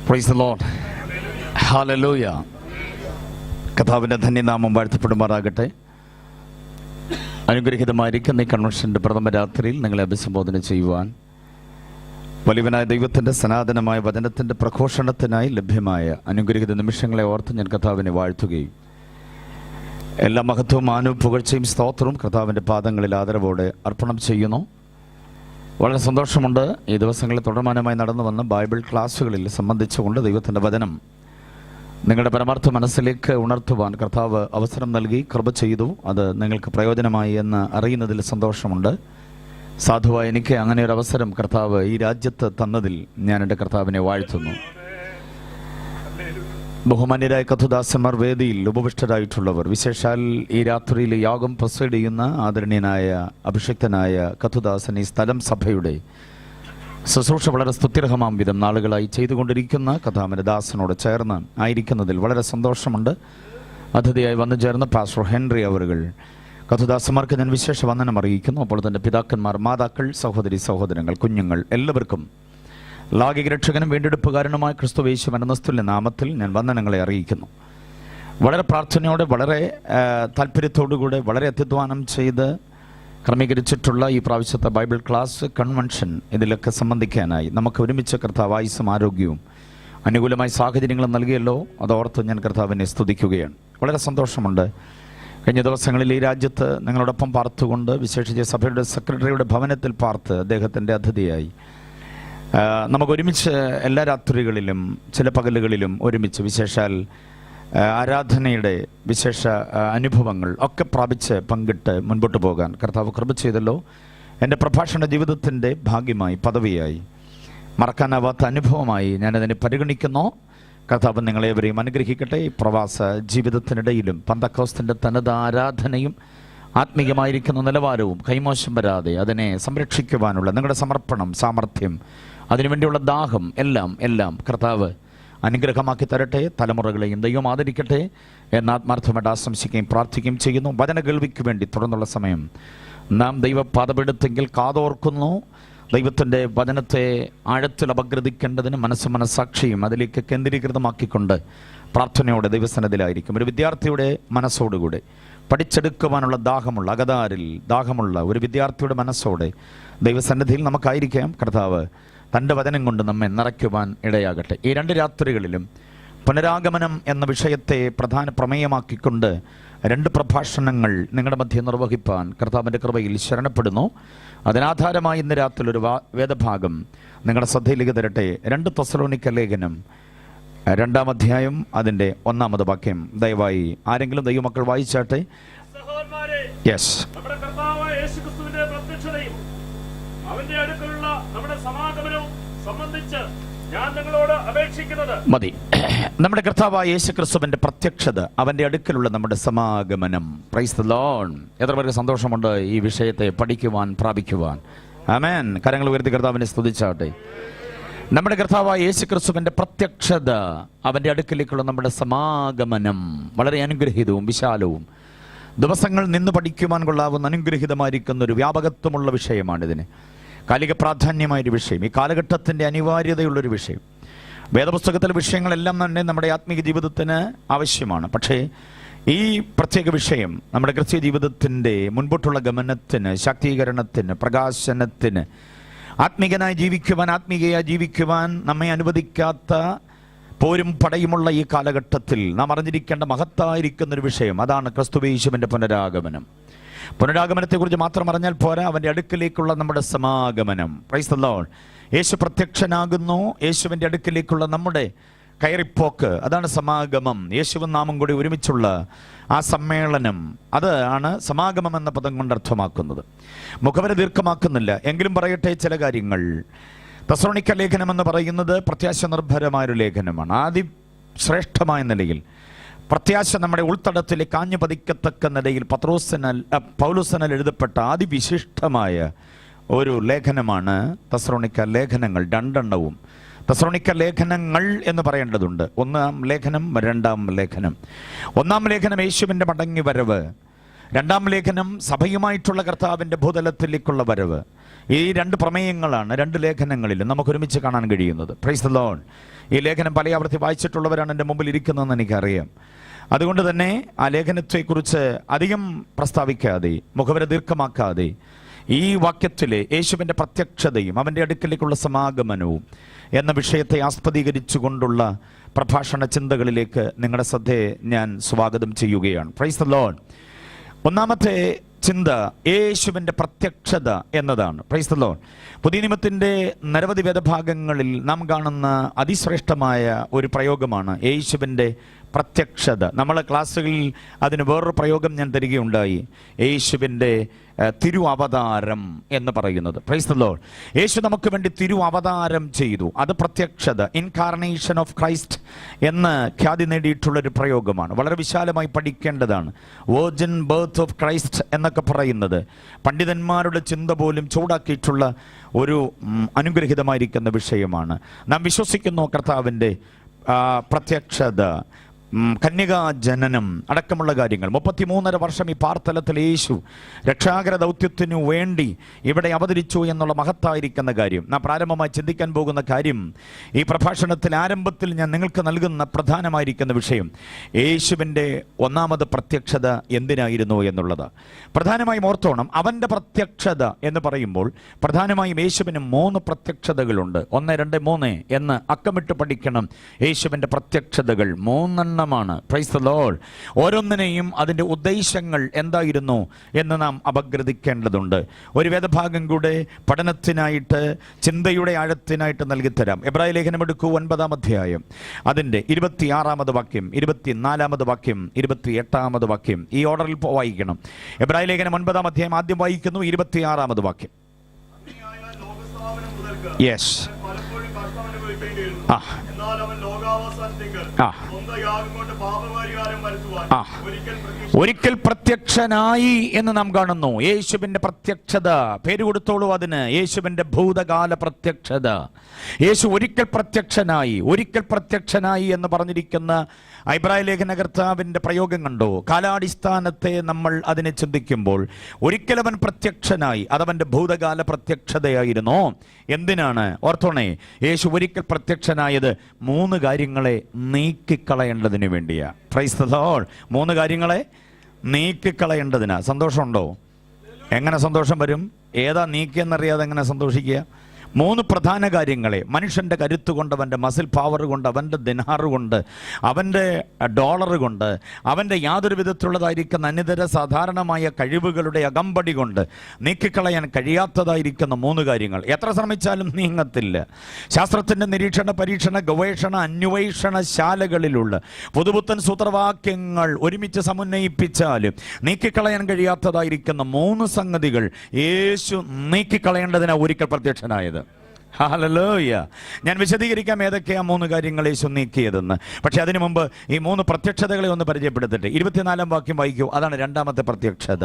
Price the Lord. Hallelujah. കർത്താവിൻ്റെ ധന്യനാമം വാഴ്ത്തപ്പെടുമാറാകട്ടെ. അനുഗ്രഹീതമായിരിക്കുന്ന ഈ കൺവെൻഷൻ്റെ പ്രഥമ രാത്രിയിൽ നിങ്ങളെ അഭിസംബോധന ചെയ്യുവാൻ വലിയവനായ ദൈവത്തിൻ്റെ സനാതനമായ വചനത്തിൻ്റെ പ്രഘോഷണത്തിനായി ലഭ്യമായ അനുഗ്രഹീത നിമിഷങ്ങളെ ഓർത്ത് ഞാൻ കർത്താവിനെ വാഴ്ത്തുകയും എല്ലാ മഹത്വവും മാനവും പുകഴ്ചയും സ്തോത്രവും കർത്താവിൻ്റെ പാദങ്ങളിൽ ആദരവോടെ അർപ്പണം ചെയ്യുന്നു. വളരെ സന്തോഷമുണ്ട്. ഈ ദിവസങ്ങളിൽ തുടർമാനമായി നടന്നു വന്ന ബൈബിൾ ക്ലാസ്സുകളിൽ സംബന്ധിച്ചുകൊണ്ട് ദൈവത്തിൻ്റെ വചനം നിങ്ങളുടെ പരമാർത്ഥ മനസ്സിലേക്ക് ഉണർത്തുവാൻ കർത്താവ് അവസരം നൽകി കൃപ ചെയ്തു. അത് നിങ്ങൾക്ക് പ്രയോജനമായി എന്ന് അറിയുന്നതിൽ സന്തോഷമുണ്ട്. സാധുവായി എനിക്ക് അങ്ങനെ ഒരു അവസരം കർത്താവ് ഈ രാജ്യത്ത് തന്നതിൽ ഞാൻ എൻ്റെ കർത്താവിനെ വാഴ്ത്തുന്നു. ബഹുമാന്യരായ കഥുദാസന്മാർ, വേദിയിൽ ഉപവിഷ്ടരായിട്ടുള്ളവർ, വിശേഷാൽ ഈ രാത്രിയിൽ യാഗം പ്രസൈഡ് ചെയ്യുന്ന ആദരണീയനായ അഭിഷിക്തനായ കഥുദാസൻ, ഈ സ്ഥലം സഭയുടെ ശുശ്രൂഷ വളരെ സ്തുത്യർഹമാം വിധം നാളുകളായി ചെയ്തുകൊണ്ടിരിക്കുന്ന കഥാമന ദാസനോട് ചേർന്ന് ആയിരിക്കുന്നതിൽ വളരെ സന്തോഷമുണ്ട്. അതിഥിയായി വന്നു ചേർന്ന പാസ്റ്റർ ഹെൻറി അവറുകൾ കഥുദാസന്മാർക്ക് ഞാൻ വിശേഷ വന്ദനം അറിയിക്കുന്നു. അപ്പോൾ തന്നെ പിതാക്കന്മാർ, മാതാക്കൾ, സഹോദരി സഹോദരങ്ങൾ, കുഞ്ഞുങ്ങൾ എല്ലാവർക്കും ലൗകിക രക്ഷകനും വീണ്ടെടുപ്പുകാരനുമായ ക്രിസ്തുയേശു എന്ന നാമത്തിൽ ഞാൻ വന്ദനങ്ങളെ അറിയിക്കുന്നു. വളരെ പ്രാർത്ഥനയോടെ, വളരെ താല്പര്യത്തോടുകൂടെ, വളരെ അത്യധ്വാനം ചെയ്ത് ക്രമീകരിച്ചിട്ടുള്ള ഈ പ്രാവശ്യത്തെ ബൈബിൾ ക്ലാസ് കൺവെൻഷൻ ഇതിലൊക്കെ സംബന്ധിക്കാനായി നമുക്ക് ഒരുമിച്ച് കർത്താവ് ആയുസ്സും ആരോഗ്യവും അനുകൂലമായ സാഹചര്യങ്ങളും നൽകിയല്ലോ. അതോർത്ത് ഞാൻ കർത്താവിനെ സ്തുതിക്കുകയാണ്. വളരെ സന്തോഷമുണ്ട്. കഴിഞ്ഞ ദിവസങ്ങളിൽ ഈ രാജ്യത്ത് നിങ്ങളോടൊപ്പം പാർത്തുകൊണ്ട്, വിശേഷിച്ച് സഭയുടെ സെക്രട്ടറിയുടെ ഭവനത്തിൽ പാർത്ത് അദ്ദേഹത്തിൻ്റെ അതിഥിയായി നമുക്കൊരുമിച്ച് എല്ലാ രാത്രികളിലും ചില പകലുകളിലും ഒരുമിച്ച് വിശേഷാൽ ആരാധനയുടെ വിശേഷ അനുഭവങ്ങൾ ഒക്കെ പ്രാപിച്ച് പങ്കിട്ട് മുൻപോട്ട് പോകാൻ കർത്താവ് കൃപ ചെയ്തല്ലോ. എൻ്റെ പ്രഭാഷണ ജീവിതത്തിൻ്റെ ഭാഗ്യമായി, പദവിയായി, മറക്കാനാവാത്ത അനുഭവമായി ഞാനതിനെ പരിഗണിക്കുന്നു. കർത്താവ് നിങ്ങളേവരെയും അനുഗ്രഹിക്കട്ടെ. പ്രവാസ ജീവിതത്തിനിടയിലും പന്തക്കോസ്തിൻ്റെ തനത് ആരാധനയും ആത്മീയമായിരിക്കുന്ന നിലവാരവും കൈമോശം വരാതെ അതിനെ സംരക്ഷിക്കുവാനുള്ള നിങ്ങളുടെ സമർപ്പണം, സാമർഥ്യം, അതിനുവേണ്ടിയുള്ള ദാഹം എല്ലാം കർത്താവ് അനുഗ്രഹമാക്കി തരട്ടെ. തലമുറകളെയും ദൈവം ആദരിക്കട്ടെ എന്ന് ആത്മാർത്ഥമായിട്ട് ആശംസിക്കുകയും പ്രാർത്ഥിക്കുകയും ചെയ്യുന്നു. വചന കേൾവിക്ക് വേണ്ടി തുടർന്നുള്ള സമയം നാം ദൈവപാദപീഠത്തെങ്കിൽ കാതോർക്കുന്നു. ദൈവത്തിൻ്റെ വചനത്തെ ആഴത്തിൽ അപഗ്രഥിക്കേണ്ടതിന് മനസ്സാക്ഷിയും അതിലേക്ക് കേന്ദ്രീകൃതമാക്കിക്കൊണ്ട് പ്രാർത്ഥനയോടെ ദൈവസന്നിധിയിലായിരിക്കും. ഒരു വിദ്യാർത്ഥിയുടെ മനസ്സോടുകൂടെ പഠിച്ചെടുക്കുവാനുള്ള ദാഹമുള്ള, അകതാരിൽ ദാഹമുള്ള ഒരു വിദ്യാർത്ഥിയുടെ മനസ്സോടെ ദൈവസന്നിധിയിൽ നമുക്കായിരിക്കാം. കർത്താവ് തൻ്റെ വചനം കൊണ്ട് നമ്മെ നിറയ്ക്കുവാൻ ഇടയാകട്ടെ. ഈ രണ്ട് രാത്രികളിലും പുനരാഗമനം എന്ന വിഷയത്തെ പ്രധാന പ്രമേയമാക്കിക്കൊണ്ട് രണ്ട് പ്രഭാഷണങ്ങൾ നിങ്ങളുടെ മധ്യേ നിർവഹിപ്പാൻ കർത്താവിൻ്റെ കൃപയിൽ ശരണപ്പെടുന്നു. അതിനാധാരമായി ഇന്ന് രാത്രി ഒരു വേദഭാഗം നിങ്ങളുടെ ശ്രദ്ധയിലേക്ക് തരട്ടെ. 2 തെസ്സലോനിക്ക ലേഖനം 2-ാം അധ്യായം അതിൻ്റെ 1-ാമത് വാക്യം ദയവായി ആരെങ്കിലും ദൈവമക്കൾ വായിച്ചാട്ടെ. യെസ്. മതി. നമ്മുടെ കർത്താവായ യേശു ക്രിസ്തുവിന്റെ പ്രത്യക്ഷത, അവന്റെ അടുക്കലുള്ള നമ്മുടെ സമാഗമനം. Praise the Lord. എത്ര പേർക്ക് സന്തോഷമുണ്ട് ഈ വിഷയത്തെ പഠിക്കുവാൻ, പ്രാപിക്കുവാൻ? ആമേൻ. കരങ്ങൾ ഉയർത്തി കർത്താവിനെ സ്തുതിച്ചാട്ടെ. നമ്മുടെ കർത്താവായ യേശു ക്രിസ്തുവിന്റെ പ്രത്യക്ഷത, അവന്റെ അടുക്കലേക്കുള്ള നമ്മുടെ സമാഗമനം വളരെ അനുഗ്രഹീതവും വിശാലവും ദിവസങ്ങൾ നിന്ന് പഠിക്കുവാൻ കൊള്ളാവുന്ന അനുഗ്രഹീതമായിരിക്കുന്ന ഒരു വ്യാപകത്വമുള്ള വിഷയമാണിതിന്. കാലിക പ്രാധാന്യമായൊരു വിഷയം, ഈ കാലഘട്ടത്തിൻ്റെ അനിവാര്യതയുള്ളൊരു വിഷയം. വേദപുസ്തകത്തിലെ വിഷയങ്ങളെല്ലാം തന്നെ നമ്മുടെ ആത്മീയ ജീവിതത്തിന് ആവശ്യമാണ്. പക്ഷേ ഈ പ്രത്യേക വിഷയം നമ്മുടെ ക്രിസ്തീയ ജീവിതത്തിൻ്റെ മുൻപോട്ടുള്ള ഗമനത്തിന്, ശാക്തീകരണത്തിന്, പ്രകാശനത്തിന്, ആത്മീകനായി ജീവിക്കുവാൻ, ആത്മീകയായി ജീവിക്കുവാൻ നമ്മെ അനുവദിക്കാത്ത പോരും പടയുമുള്ള ഈ കാലഘട്ടത്തിൽ നാം അറിഞ്ഞിരിക്കേണ്ട മഹത്തായിരിക്കുന്നൊരു വിഷയം. അതാണ് ക്രിസ്തുയേശുവിൻ്റെ പുനരാഗമനം. പുനരാഗമനത്തെക്കുറിച്ച് മാത്രം അറിഞ്ഞാൽ പോരാ, അവൻ്റെ അടുക്കിലേക്കുള്ള നമ്മുടെ സമാഗമനം. Praise the lord. യേശു പ്രത്യക്ഷനാകുന്നു. യേശുവിൻ്റെ അടുക്കിലേക്കുള്ള നമ്മുടെ കയറിപ്പോക്ക്, അതാണ് സമാഗമം. യേശുവും നാമും കൂടി ഒരുമിച്ചുള്ള ആ സമ്മേളനം, അത് ആണ് സമാഗമം എന്ന പദം കൊണ്ട് അർത്ഥമാക്കുന്നത്. മുഖവര ദീർഘമാക്കുന്നില്ല, എങ്കിലും പറയട്ടെ ചില കാര്യങ്ങൾ. തെസ്സലോനിക്ക ലേഖനം എന്ന് പറയുന്നത് പ്രത്യാശ നിർഭരമായൊരു ലേഖനമാണ്. ശ്രേഷ്ഠമായ നിലയിൽ പ്രത്യാശ നമ്മുടെ ഉൾത്തടത്തിലേക്ക് കാഞ്ഞു പതിക്കത്തക്ക നിലയിൽ പൗലോസിനാൽ എഴുതപ്പെട്ട അതിവിശിഷ്ടമായ ഒരു ലേഖനമാണ് തെസ്സലോനിക്ക ലേഖനങ്ങൾ. 2 തെസ്സലോനിക്ക ലേഖനങ്ങൾ എന്ന് പറയേണ്ടതുണ്ട്. 1-ാം ലേഖനം, 2-ാം ലേഖനം. 1-ാം ലേഖനം യേശുവിൻ്റെ മടങ്ങി വരവ്, 2-ാം ലേഖനം സഭയുമായിട്ടുള്ള കർത്താവിൻ്റെ ഭൂതലത്തിലേക്കുള്ള വരവ്. ഈ രണ്ട് പ്രമേയങ്ങളാണ് രണ്ട് ലേഖനങ്ങളിലും നമുക്ക് ഒരുമിച്ച് കാണാൻ കഴിയുന്നത്. Price the Lord. ഈ ലേഖനം പല ആവർത്തി വായിച്ചിട്ടുള്ളവരാണ് എൻ്റെ മുമ്പിൽ ഇരിക്കുന്നതെന്ന് എനിക്കറിയാം. അതുകൊണ്ട് തന്നെ ആ ലേഖനത്തെക്കുറിച്ച് അധികം പ്രസ്താവിക്കാതെ, മുഖവര ദീർഘമാക്കാതെ, ഈ വാക്യത്തിലെ യേശുവിൻ്റെ പ്രത്യക്ഷതയും അവൻ്റെ അടുക്കലേക്കുള്ള സമാഗമനവും എന്ന വിഷയത്തെ ആസ്പദീകരിച്ചുകൊണ്ടുള്ള പ്രഭാഷണ ചിന്തകളിലേക്ക് നിങ്ങളുടെ ശ്രദ്ധയെ ഞാൻ സ്വാഗതം ചെയ്യുകയാണ്. Price the Lord. ഒന്നാമത്തെ ചിന്ത യേശുവിൻ്റെ പ്രത്യക്ഷത എന്നതാണ്. Price the Lord. പുതിയ നിയമത്തിൻ്റെ നിരവധി വേദഭാഗങ്ങളിൽ നാം കാണുന്ന അതിശ്രേഷ്ഠമായ ഒരു പ്രയോഗമാണ് യേശുവിൻ്റെ പ്രത്യക്ഷത. നമ്മളെ ക്ലാസ്സുകളിൽ അതിന് വേറൊരു പ്രയോഗം ഞാൻ തരികയുണ്ടായി, യേശുവിൻ്റെ തിരു അവതാരം എന്ന് പറയുന്നത്. Price the lord. യേശു നമുക്ക് വേണ്ടി തിരു അവതാരം ചെയ്തു, അത് പ്രത്യക്ഷത, ഇൻകാർണേഷൻ ഓഫ് ക്രൈസ്റ്റ് എന്ന് ഖ്യാതി നേടിയിട്ടുള്ളൊരു പ്രയോഗമാണ്. വളരെ വിശാലമായി പഠിക്കേണ്ടതാണ്. വെർജിൻ ബർത്ത് ഓഫ് ക്രൈസ്റ്റ് എന്നൊക്കെ പറയുന്നത് പണ്ഡിതന്മാരുടെ ചിന്ത പോലും ചൂടാക്കിയിട്ടുള്ള ഒരു അനുഗ്രഹീതമായിരിക്കുന്ന വിഷയമാണ്. നാം വിശ്വസിക്കുന്നു കർത്താവിൻ്റെ പ്രത്യക്ഷത, കന്യകാ ജനനം അടക്കമുള്ള കാര്യങ്ങൾ. 33.5 വർഷം ഈ പാർത്തലത്തിൽ യേശു രക്ഷാകര ദൗത്യത്തിനു വേണ്ടി ഇവിടെ അവതരിച്ചു എന്നുള്ള മഹത്തായിരിക്കുന്ന കാര്യം നാം പ്രാരംഭമായി ചിന്തിക്കാൻ പോകുന്ന കാര്യം, ഈ പ്രഭാഷണത്തിൽ ആരംഭത്തിൽ ഞാൻ നിങ്ങൾക്ക് നൽകുന്ന പ്രധാനമായിരിക്കുന്ന വിഷയം യേശുവിൻ്റെ ഒന്നാമത് പ്രത്യക്ഷത എന്തിനായിരുന്നു എന്നുള്ളത്. പ്രധാനമായും ഓർത്തോണം, അവൻ്റെ പ്രത്യക്ഷത എന്ന് പറയുമ്പോൾ പ്രധാനമായും യേശുവിന് 3 പ്രത്യക്ഷതകളുണ്ട്. 1, 2, 3 എന്ന് അക്കമിട്ട് പഠിക്കണം. യേശുവിൻ്റെ പ്രത്യക്ഷതകൾ 3 മാണ്. Price the Lord. ഓരോന്നിനെയും അതിൻ്റെ ഉദ്ദേശങ്ങൾ എന്തായിരുന്നു എന്ന് നാം അപഗ്രഥിക്കേണ്ടതുണ്ട്. ഒരു വേദഭാഗം കൂടെ പഠനത്തിനായിട്ട്, ചിന്തയുടെ ആഴത്തിനായിട്ട് നൽകിത്തരാം. എബ്രായ ലേഖനം എടുക്കൂ, 9-ാം അധ്യായം, അതിൻ്റെ 26-ാമത് വാക്യം, 24-ാമത് വാക്യം, 28-ാമത് വാക്യം, ഈ ഓർഡറിൽ വായിക്കണം. എബ്രായ ലേഖനം 9-ാം അധ്യായം ആദ്യം വായിക്കുന്നു, 26-ാമത് വാക്യം. യെസ്. ഒരിക്കൽ പ്രത്യക്ഷനായി എന്ന് നാം കാണുന്നു. യേശുവിൻ്റെ പ്രത്യക്ഷത, പേര് കൊടുത്തോളൂ അതിന്, യേശുവിൻ്റെ ഭൂതകാല പ്രത്യക്ഷത. യേശു ഒരിക്കൽ പ്രത്യക്ഷനായി, ഒരിക്കൽ പ്രത്യക്ഷനായി എന്ന് പറഞ്ഞിരിക്കുന്ന എബ്രായ ലേഖന കർത്താവിൻ്റെ പ്രയോഗം കണ്ടോ? കാലാടിസ്ഥാനത്തെ നമ്മൾ അതിനെ ചിന്തിക്കുമ്പോൾ ഒരിക്കൽ അവൻ പ്രത്യക്ഷനായി, അതവൻ്റെ ഭൂതകാല പ്രത്യക്ഷതയായിരുന്നു. എന്തിനാണ്? ഓർത്തോണേ, യേശു ഒരിക്കൽ പ്രത്യക്ഷനായത് 3 കാര്യങ്ങളെ നീക്കിക്കളയേണ്ടതിന് വേണ്ടിയാ. Price the Lord. 3 കാര്യങ്ങളെ നീക്കിക്കളയേണ്ടതിനാ. സന്തോഷമുണ്ടോ? എങ്ങനെ സന്തോഷം വരും? ഏതാ നീക്കിയെന്നറിയാതെ എങ്ങനെ സന്തോഷിക്കുക? 3 പ്രധാന കാര്യങ്ങളെ മനുഷ്യൻ്റെ കരുത്ത് കൊണ്ട്, അവൻ്റെ മസിൽ പവർ കൊണ്ട്, അവൻ്റെ ദിനാറ് കൊണ്ട്, അവൻ്റെ ഡോളർ കൊണ്ട്, അവൻ്റെ യാതൊരു വിധത്തിലുള്ളതായിരിക്കുന്ന അനിതര സാധാരണമായ കഴിവുകളുടെ അകമ്പടി കൊണ്ട് നീക്കിക്കളയാൻ കഴിയാത്തതായിരിക്കുന്ന 3 കാര്യങ്ങൾ. എത്ര ശ്രമിച്ചാലും നീങ്ങത്തില്ല. ശാസ്ത്രത്തിൻ്റെ നിരീക്ഷണ, പരീക്ഷണ, ഗവേഷണ, അന്വേഷണ ശാലകളിലുള്ള പുതുപുത്തൻ സൂത്രവാക്യങ്ങൾ ഒരുമിച്ച് സമുന്നയിപ്പിച്ചാലും നീക്കിക്കളയാൻ കഴിയാത്തതായിരിക്കുന്ന 3 സംഗതികൾ യേശു നീക്കിക്കളയേണ്ടതിനാണ് ഒരിക്കൽ പ്രത്യക്ഷനായത്. ഹല്ലേലൂയ. ഞാൻ വിശദീകരിക്കാം ഏതൊക്കെയാ 3 കാര്യങ്ങൾ യേശു നീക്കിയതെന്ന്. പക്ഷെ അതിനു മുമ്പ് ഈ 3 പ്രത്യക്ഷതകളെ ഒന്ന് പരിചയപ്പെടുത്തിട്ട് 24-ാം വാക്യം വായിക്കൂ. അതാണ് 2ാമത്തെ പ്രത്യക്ഷത.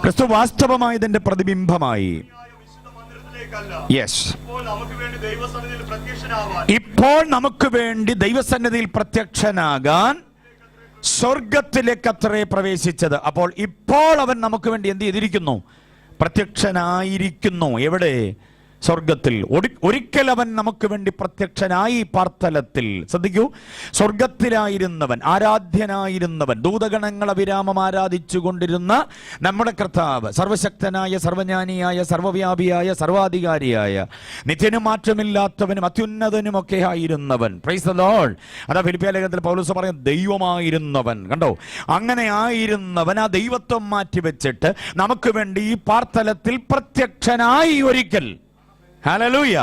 ക്രിസ്തു വാസ്തവമായതിന്റെ പ്രതിബിംബമായി. യെസ്. ഇപ്പോൾ നമുക്ക് വേണ്ടി ദൈവസന്നിധിയിൽ പ്രത്യക്ഷനാകാൻ സ്വർഗത്തിലേക്കത്രേ പ്രവേശിച്ചത്. അപ്പോൾ ഇപ്പോൾ അവൻ നമുക്ക് വേണ്ടി എന്ത് ചെയ്തിരിക്കുന്നു? പ്രത്യക്ഷനായിരിക്കുന്നു. എവിടെ? സ്വർഗത്തിൽ. ഒരിക്കൽ അവൻ നമുക്ക് വേണ്ടി പ്രത്യക്ഷനായി പാർത്തലത്തിൽ. ശ്രദ്ധിക്കൂ, സ്വർഗത്തിലായിരുന്നവൻ, ആരാധ്യനായിരുന്നവൻ, ദൂതഗണങ്ങൾ അവിരാമം ആരാധിച്ചു കൊണ്ടിരുന്ന നമ്മുടെ കർത്താവ്, സർവശക്തനായ, സർവജ്ഞാനിയായ, സർവവ്യാപിയായ, സർവാധികാരിയായ, നിത്യനും മാറ്റമില്ലാത്തവനും അത്യുന്നതനുമൊക്കെ ആയിരുന്നവൻ. Praise the lord. അതാ ഫിലിപ്പിയ ലേഖനത്തിൽ പൗലോസ് പറയും, ദൈവമായിരുന്നവൻ. കണ്ടോ? അങ്ങനെ ആയിരുന്നവൻ ആ ദൈവത്വം മാറ്റിവെച്ചിട്ട് നമുക്ക് വേണ്ടി ഈ പാർത്തലത്തിൽ പ്രത്യക്ഷനായി ഒരിക്കൽ. ഹല്ലേലൂയ.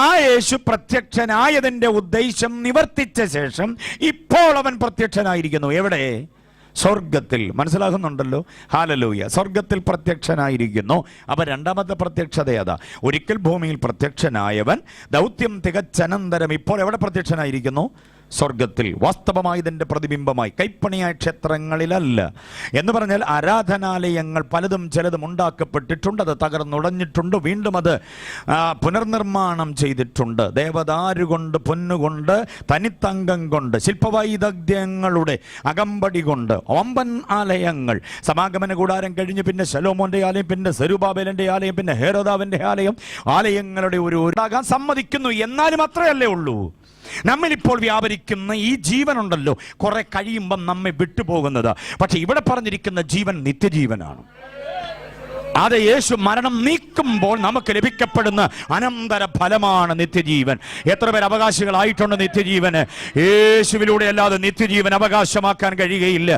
ആ യേശു പ്രത്യക്ഷനായതിന്റെ ഉദ്ദേശം നിവർത്തിച്ച ശേഷം ഇപ്പോൾ അവൻ പ്രത്യക്ഷനായിരിക്കുന്നു. എവിടെ? സ്വർഗത്തിൽ. മനസ്സിലാകുന്നുണ്ടല്ലോ? ഹല്ലേലൂയ. സ്വർഗത്തിൽ പ്രത്യക്ഷനായിരിക്കുന്നു. അപ്പൊ 2ാമത്തെ പ്രത്യക്ഷത ഏതാ? ഒരിക്കൽ ഭൂമിയിൽ പ്രത്യക്ഷനായവൻ ദൗത്യം തികച്ചനന്തരം ഇപ്പോൾ എവിടെ പ്രത്യക്ഷനായിരിക്കുന്നു? സ്വർഗത്തിൽ, വാസ്തവമായി ഇതിൻ്റെ പ്രതിബിംബമായി, കൈപ്പണിയായ ക്ഷേത്രങ്ങളിലല്ല. എന്ന് പറഞ്ഞാൽ ആരാധനാലയങ്ങൾ പലതും ചിലതും ഉണ്ടാക്കപ്പെട്ടിട്ടുണ്ട്, അത് തകർന്നുടഞ്ഞിട്ടുണ്ട്, വീണ്ടും അത് പുനർനിർമ്മാണം ചെയ്തിട്ടുണ്ട്. ദേവദാരുകൊണ്ട്, പൊന്നുകൊണ്ട്, തനിത്തങ്കം കൊണ്ട്, ശില്പവൈദഗ്ധ്യങ്ങളുടെ അകമ്പടി കൊണ്ട് വമ്പൻ ആലയങ്ങൾ. സമാഗമന കൂടാരം കഴിഞ്ഞ് പിന്നെ ശലോമോന്റെ ആലയം, പിന്നെ സെരുബാബേലിന്റെ ആലയം, പിന്നെ ഹേരോദാവിന്റെ ആലയം, ആലയങ്ങളുടെ ഒരു ഉണ്ടാകാൻ സമ്മതിക്കുന്നു. എന്നാലും അത്രയല്ലേ ഉള്ളൂ. നമ്മളിപ്പോൾ വ്യാപരിക്കുന്ന ഈ ജീവനുണ്ടല്ലോ, കുറെ കഴിയുമ്പം നമ്മെ വിട്ടുപോകുന്നത്. പക്ഷെ ഇവിടെ പറഞ്ഞിരിക്കുന്ന ജീവൻ നിത്യജീവനാണ്. അത് യേശു മരണം നീക്കുമ്പോൾ നമുക്ക് ലഭിക്കപ്പെടുന്ന അനന്തര ഫലമാണ് നിത്യജീവൻ. എത്ര പേർ അവകാശികളായിട്ടുണ്ട് നിത്യജീവന്? യേശുവിലൂടെ അല്ലാതെ നിത്യജീവൻ അവകാശമാക്കാൻ കഴിയുകയില്ല.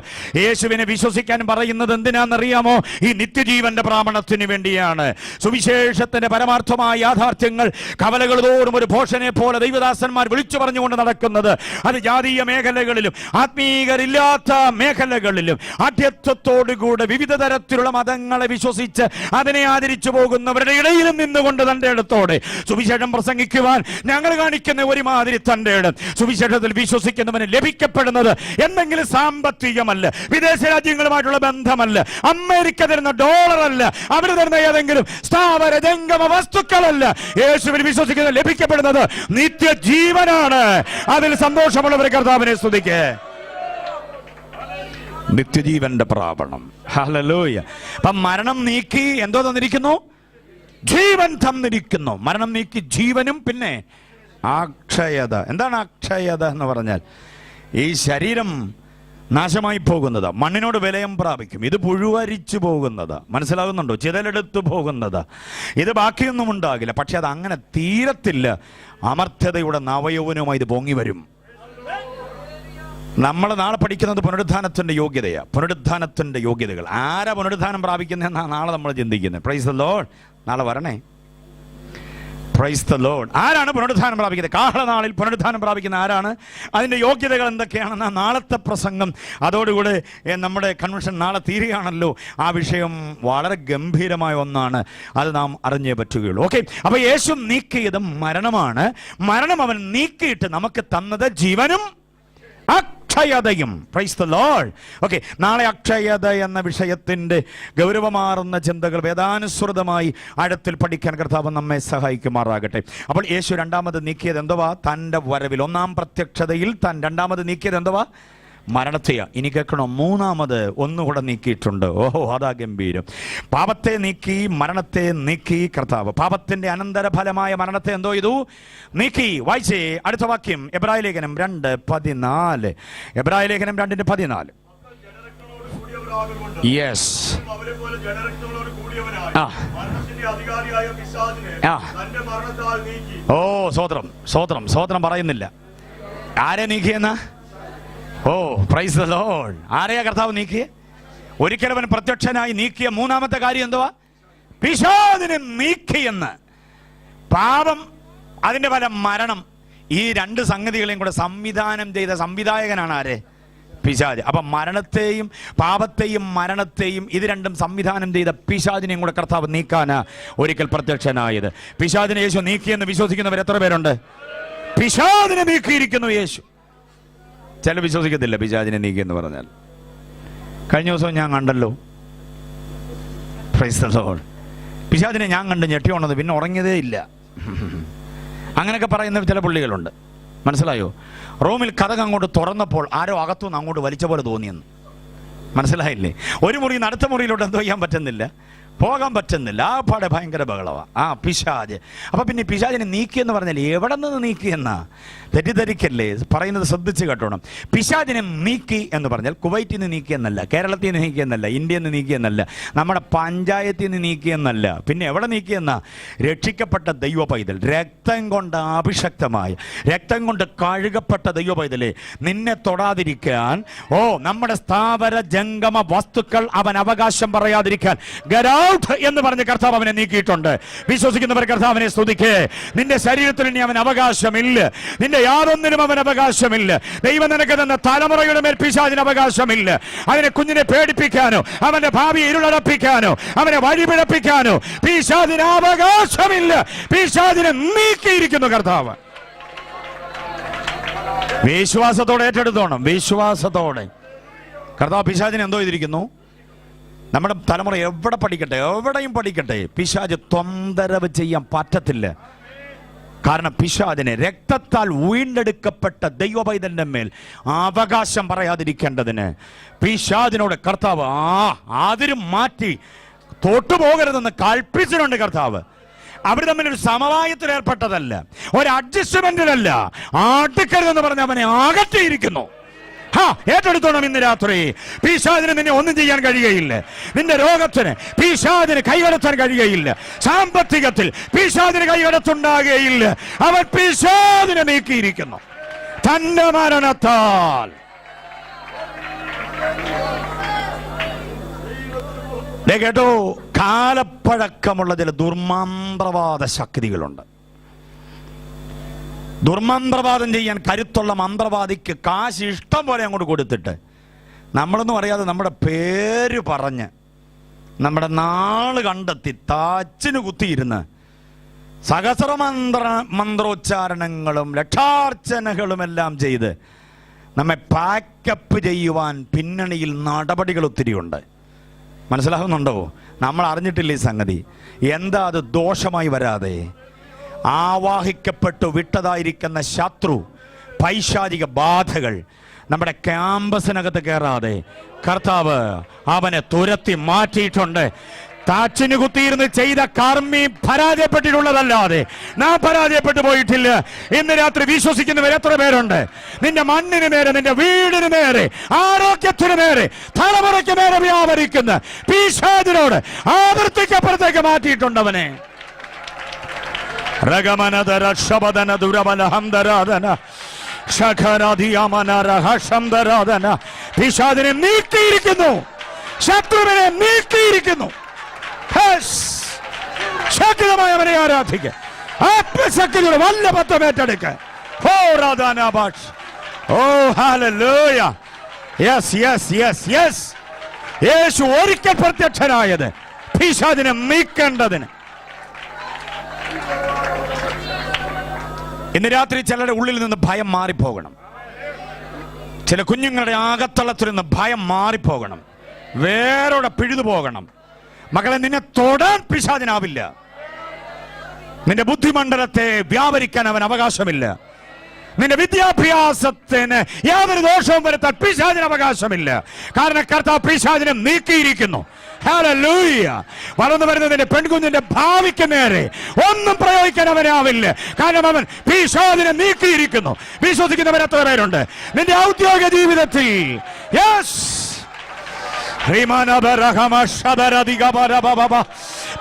യേശുവിനെ വിശ്വസിക്കാൻ പറയുന്നത് എന്തിനാണെന്നറിയാമോ? ഈ നിത്യജീവന്റെ പ്രാപണത്തിന് വേണ്ടിയാണ്. സുവിശേഷത്തിന്റെ പരമാർത്ഥമായ യാഥാർത്ഥ്യങ്ങൾ കവലകൾ തോറും ഒരു ഭോഷനെ പോലെ ദൈവദാസന്മാർ വിളിച്ചു പറഞ്ഞുകൊണ്ട് നടക്കുന്നത്, അത് ജാതീയ മേഖലകളിലും ആത്മീകരില്ലാത്ത മേഖലകളിലും ആഢ്യത്വത്തോടുകൂടെ വിവിധ തരത്തിലുള്ള മതങ്ങളെ വിശ്വസിച്ച് അതിനെ ആദരിച്ചു പോകുന്നവരുടെ ഇടയിലും നിന്നുകൊണ്ട് തന്റെ ഇടത്തോടെ സുവിശേഷം പ്രസംഗിക്കുവാൻ ഞങ്ങൾ കാണിക്കുന്ന ഒരുമാതിരി തന്റെ ഇടം. സുവിശേഷത്തിൽ വിശ്വസിക്കുന്നവന് ലഭിക്കപ്പെടുന്നത് എന്തെങ്കിലും സാമ്പത്തികമല്ല, വിദേശ രാജ്യങ്ങളുമായിട്ടുള്ള ബന്ധമല്ല, അമേരിക്ക തരുന്ന ഡോളറല്ല, അവർ തരുന്ന ഏതെങ്കിലും സ്ഥാവര ജംഗമ വസ്തുക്കളല്ല. യേശുവിൽ വിശ്വസിക്കുന്ന ലഭിക്കപ്പെടുന്നത് നിത്യജീവനാണ്. അതിൽ സന്തോഷമുള്ളവർ കർത്താവിനെ സ്തുതിക്കേ. നിത്യജീവന്റെ പ്രാപണം. ഹല്ലേലൂയ. അപ്പം മരണം നീക്കി എന്തോ തന്നിരിക്കുന്നു? ജീവൻ തന്നിരിക്കുന്നു. മരണം നീക്കി ജീവനും പിന്നെ അക്ഷയത. എന്താണ് അക്ഷയത എന്ന് പറഞ്ഞാൽ? ഈ ശരീരം നാശമായി പോകുന്നത്, മണ്ണിനോട് വിലയം പ്രാപിക്കും. ഇത് പുഴുവരിച്ചു പോകുന്നത്, മനസ്സിലാകുന്നുണ്ടോ? ചിതലെടുത്തു പോകുന്നത്, ഇത് ബാക്കിയൊന്നും ഉണ്ടാകില്ല. പക്ഷെ അത് അങ്ങനെ തീരത്തില്ല. അമർത്യതയുടെ നവയൗവനവുമായി ഇത് പൊങ്ങി വരും. നമ്മൾ നാളെ പഠിക്കുന്നത് പുനരുദ്ധാനത്തിന്റെ യോഗ്യതയാണ്. പുനരുദ്ധാനത്തിന്റെ യോഗ്യതകൾ. ആരാ പുനരുദ്ധാനം പ്രാപിക്കുന്നതെന്നാണ് നാളെ നമ്മൾ ചിന്തിക്കുന്നത്. Price the Lord. നാളെ വരണേ. Price the Lord. ആരാണ് പുനരുദ്ധാനം പ്രാപിക്കുന്നത്? കാഹളനാളിൽ പുനരുദ്ധാനം പ്രാപിക്കുന്ന ആരാണ്? അതിൻ്റെ യോഗ്യതകൾ എന്തൊക്കെയാണെന്ന നാളത്തെ പ്രസംഗം. അതോടുകൂടെ നമ്മുടെ കൺവെൻഷൻ നാളെ തീരുകയാണല്ലോ. ആ വിഷയം വളരെ ഗംഭീരമായ ഒന്നാണ്. അത് നാം അറിഞ്ഞേ പറ്റുകയുള്ളൂ. ഓക്കെ. അപ്പൊ യേശു നീക്കിയത് മരണമാണ്. മരണം അവൻ നീക്കിയിട്ട് നമുക്ക് തന്നത് ജീവനും അക്ഷയതയും. Praise the lord. ഓക്കെ. നാളെ അക്ഷയത എന്ന വിഷയത്തിന്റെ ഗൗരവമാർന്ന ചിന്തകൾ വേദാനുസൃതമായി ആഴത്തിൽ പഠിക്കാൻ കർത്താവ് നമ്മെ സഹായിക്കുമാറാകട്ടെ. അപ്പോൾ യേശു രണ്ടാമത് നീക്കിയത് എന്തുവാ? തൻ്റെ വരവിൽ ഒന്നാം പ്രത്യക്ഷതയിൽ താൻ രണ്ടാമത് നീക്കിയത് എന്തുവാ? മരണത്തെയാ. ഇനി കേൾക്കണോ? മൂന്നാമത് ഒന്നുകൂടെ നീക്കിയിട്ടുണ്ട്. ഓഹോ, അതാ ഗംഭീരം. പാപത്തെ നീക്കി, മരണത്തെ നീക്കി കർത്താവ്. പാപത്തിന്റെ അനന്തരഫലമായ മരണത്തെ എന്തോ ചെയ്തു? നീക്കി. വായിച്ചേ അടുത്ത വാക്യം. എബ്രായ ലേഖനം 2:14. എബ്രായ ലേഖനം 2:14. യെസ്. ഓ സ്വോത്രം, സ്വോത്രം, സ്വോത്രം പറയുന്നില്ല. ആരെ നീക്കിയെന്ന? ഓ പ്രൈസ് ദി ലോർഡ്. ആരെയാ കർത്താവ് നീക്കിയേ? ഒരിക്കലും അവൻ പ്രത്യക്ഷനായി നീക്കിയ മൂന്നാമത്തെ കാര്യം എന്തുവാ? പിശാചിനെ നീക്കിയെന്ന്. പാപം, അതിന്റെ ഫലം മരണം. ഈ രണ്ട് സംഗതികളെയും കൂടെ സംവിധാനം ചെയ്ത സംവിധായകനാണ് ആരെ? പിശാച്. അപ്പൊ മരണത്തെയും പാപത്തെയും മരണത്തെയും ഇത് രണ്ടും സംവിധാനം ചെയ്ത പിശാചിനെയും കൂടെ കർത്താവ് നീക്കാനാ ഒരിക്കൽ പ്രത്യക്ഷനായത്. പിശാചിനെ യേശു നീക്കിയെന്ന് വിശ്വസിക്കുന്നവർ എത്ര പേരുണ്ട്? പിശാചിനെ നീക്കിയിരിക്കുന്നു യേശു. ചില വിശ്വസിക്കത്തില്ല പിശാചിനെ നീക്കിയെന്ന് പറഞ്ഞാൽ. കഴിഞ്ഞ ദിവസം ഞാൻ കണ്ടല്ലോ, പ്രൈസ് ദി ലോർഡ്, പിശാചിനെ ഞാൻ കണ്ട് ഞെട്ടിയോണത്, പിന്നെ ഉറങ്ങിയതേ ഇല്ല. അങ്ങനെയൊക്കെ പറയുന്ന ചില പുള്ളികളുണ്ട്. മനസ്സിലായോ? റൂമിൽ കതക് അങ്ങോട്ട് തുറന്നപ്പോൾ ആരോ അകത്തുനിന്ന് അങ്ങോട്ട് വലിച്ച പോലെ തോന്നിയെന്ന്. മനസ്സിലായില്ലേ? ഒരു മുറിയിൽ നിന്ന് അടുത്ത മുറിയിലോട്ട് എന്തോ ചെയ്യാൻ പറ്റുന്നില്ല, പോകാൻ പറ്റുന്നില്ല. ആ പാടെ ഭയങ്കര ബഹളവാ. ആ പിശാച്. അപ്പൊ പിന്നെ പിശാചിനെ നീക്കിയെന്ന് പറഞ്ഞാൽ എവിടെ നിന്ന് നീക്കിയെന്നാ? തെറ്റിദ്ധരിക്കല്ലേ, പറയുന്നത് ശ്രദ്ധിച്ച് കേട്ടോണം. പിശാചിനെ നീക്കി എന്ന് പറഞ്ഞാൽ കുവൈറ്റിൽ നിന്ന് നീക്കിയെന്നല്ല, കേരളത്തിൽ നിന്ന് നീക്കിയെന്നല്ല, ഇന്ത്യയിൽ നിന്ന് നീക്കിയെന്നല്ല, നമ്മുടെ പഞ്ചായത്തിൽ നിന്ന് നീക്കിയെന്നല്ല. പിന്നെ എവിടെ നീക്കിയെന്നാ? രക്ഷിക്കപ്പെട്ട ദൈവ പൈതൽ, രക്തം കൊണ്ട് അഭിഷക്തമായ, രക്തം കൊണ്ട് കഴുകപ്പെട്ട ദൈവ പൈതലെ, നിന്നെ തൊടാതിരിക്കാൻ, നമ്മുടെ സ്ഥാവര ജംഗമ വസ്തുക്കൾ അവൻ അവകാശം പറയാതിരിക്കാൻ എന്ന് പറഞ്ഞ് കർത്താവ് അവനെ നീക്കിയിട്ടുണ്ട്. വിശ്വസിക്കുന്നവർ കർത്താവിനെ സ്തുതിക്കേ. നിന്റെ ശരീരത്തിൽ ഇനി അവൻ അവകാശമില്ല, നിന്റെ യാതൊന്നിനും അവൻ അവകാശമില്ല. ദൈവം നിനക്ക് തന്ന തലമുറയുടെ മേൽ പിശാചിന് അവകാശമില്ല. അതിനെ കുഞ്ഞിനെ പേടിപ്പിക്കാനോ അവന്റെ ഭാവിയെ ഇരുളടപ്പിക്കാനോ അവനെ വഴിപിഴപ്പിക്കാനോ പിശാചിന് അവകാശമില്ല. പിശാചിനെ നീക്കിയിരിക്കുന്നു കർത്താവ്. വിശ്വാസത്തോടെ ഏറ്റെടുത്തോണം. വിശ്വാസത്തോടെ. കർത്താവ് പിശാചിനെ എന്തോ ചെയ്തിരിക്കുന്നു? നമ്മുടെ തലമുറ എവിടെ പഠിക്കട്ടെ, എവിടെയും പഠിക്കട്ടെ, പിശാച് തൊന്തരവ് ചെയ്യാൻ പറ്റത്തില്ല. കാരണം പിശാചിനെ രക്തത്താൽ വീണ്ടെടുക്കപ്പെട്ട ദൈവപൈതന്റെ മേൽ അവകാശം പറയാതിരിക്കേണ്ടതിന് പിശാചിനോട് കർത്താവ് അതിരും മാറ്റി തൊട്ടുപോകരുതെന്ന് കൽപ്പിച്ചിട്ടുണ്ട് കർത്താവ്. അവർ തമ്മിലൊരു സമവായത്തിൽ ഏർപ്പെട്ടതല്ല, ഒരു അഡ്ജസ്റ്റ്മെന്റിലല്ല. അടുക്കരുതെന്ന് പറഞ്ഞ് അവനെ അകറ്റിയിരിക്കുന്നു. ഏറ്റെടുത്തോണം ഇന്ന് രാത്രി. പിശാചിന് നിന്നെ ഒന്നും ചെയ്യാൻ കഴിയുകയില്ല. നിന്റെ രോഗത്തിന് പിശാചിന് കൈകടത്താൻ കഴിയുകയില്ല. സാമ്പത്തികത്തിൽ പിശാചിന് കൈകടത്തുണ്ടാകുകയില്ല. അവൻ പിശാചിനെ നീക്കിയിരിക്കുന്നു തന്റെ മരണത്താൽ. കേട്ടോ, കാലപ്പഴക്കമുള്ള ചില ദുർമന്ത്രവാദ ശക്തികളുണ്ട്. ദുർമന്ത്രവാദം ചെയ്യാൻ കരുത്തുള്ള മന്ത്രവാദിക്ക് കാശ് ഇഷ്ടം പോലെ അങ്ങോട്ട് കൊടുത്തിട്ട് നമ്മളൊന്നും അറിയാതെ നമ്മുടെ പേര് പറഞ്ഞ് നമ്മുടെ നാള് കണ്ടെത്തി താച്ചിന് കുത്തിയിരുന്ന് മന്ത്രോച്ചാരണങ്ങളും ലക്ഷാർച്ചനകളും എല്ലാം ചെയ്ത് നമ്മെ പാക്കപ്പ് ചെയ്യുവാൻ പിന്നണിയിൽ നടപടികൾ ഒത്തിരിയുണ്ട്. മനസ്സിലാകുന്നുണ്ടോ? നമ്മൾ അറിഞ്ഞിട്ടില്ല ഈ സംഗതി. എന്താ അത് ദോഷമായി വരാതെ ആവാഹിക്കപ്പെട്ടു വിട്ടതായിരിക്കുന്ന ശത്രു പൈശാചിക ബാധകൾ നമ്മുടെ ക്യാമ്പസിനകത്ത് കയറാതെ കർത്താവ് അവനെ തുരത്തി മാറ്റിയിട്ടുണ്ട്. താച്ചിന് കുത്തിയിരുന്ന് ചെയ്ത കർമ്മി പരാജയപ്പെട്ടിട്ടുള്ളതല്ലാതെ നാം പരാജയപ്പെട്ടു പോയിട്ടില്ല. ഇന്ന് രാത്രി വിശ്വസിക്കുന്നവർ എത്ര പേരുണ്ട്? നിന്റെ മണ്ണിന് നേരെ, നിന്റെ വീടിന് നേരെ, ആരോഗ്യത്തിന് നേരെ, തലമുറയ്ക്ക് നേരെ വ്യാപരിക്കുന്ന പിശാചിനോട് ആവർത്തിക്കപ്പുറത്തേക്ക് മാറ്റിയിട്ടുണ്ടവനെ. പിശാചിനെ നീക്കിയിരിക്കുന്നു, ശത്രുവിനെ നീക്കിയിരിക്കുന്നു. ശക്തമായി അവനെ ആരാധിക്കുക. ആത്മശക്തിയുടെ വല്ല പത്തം ഏറ്റെടുക്ക. യേശു ഒരിക്കൽ പ്രത്യക്ഷനായത് പിശാചിനെ നീക്കേണ്ടതിന്. ഇന്ന് രാത്രി ചിലരുടെ ഉള്ളിൽ നിന്ന് ഭയം മാറിപ്പോകണം. ചില കുഞ്ഞുങ്ങളുടെ അകത്തളത്തിൽ നിന്ന് ഭയം മാറിപ്പോകണം. വേരോടെ പിഴുതു പോകണം. മകളെ, നിന്നെ തൊടാൻ പിശാചിനാവില്ല. നിന്റെ ബുദ്ധിമണ്ഡലത്തെ വ്യാപരിക്കാൻ അവൻ അവകാശമില്ല. നിന്റെ വിദ്യാഭ്യാസത്തിന് യാതൊരു ദോഷവും വരുത്താൻ പിശാചിന് അവകാശമില്ല. കാരണം കർത്താവ് പിശാചിനെ നീക്കിയിരിക്കുന്നു. ഹല്ലേലൂയ. വളർന്നു വരുന്ന നിന്റെ പെൺകുഞ്ഞിന്റെ ഭാവിക്ക് നേരെ ഒന്നും പ്രയോഗിക്കാൻ അവനാവില്ല. കാരണം അവൻ പിശാചിനെ നീക്കിയിരിക്കുന്നു. വിശ്വസിക്കുന്നവർ എത്ര പേരുണ്ട് നിന്റെ ഔദ്യോഗിക ജീവിതത്തിൽ? യെസ്.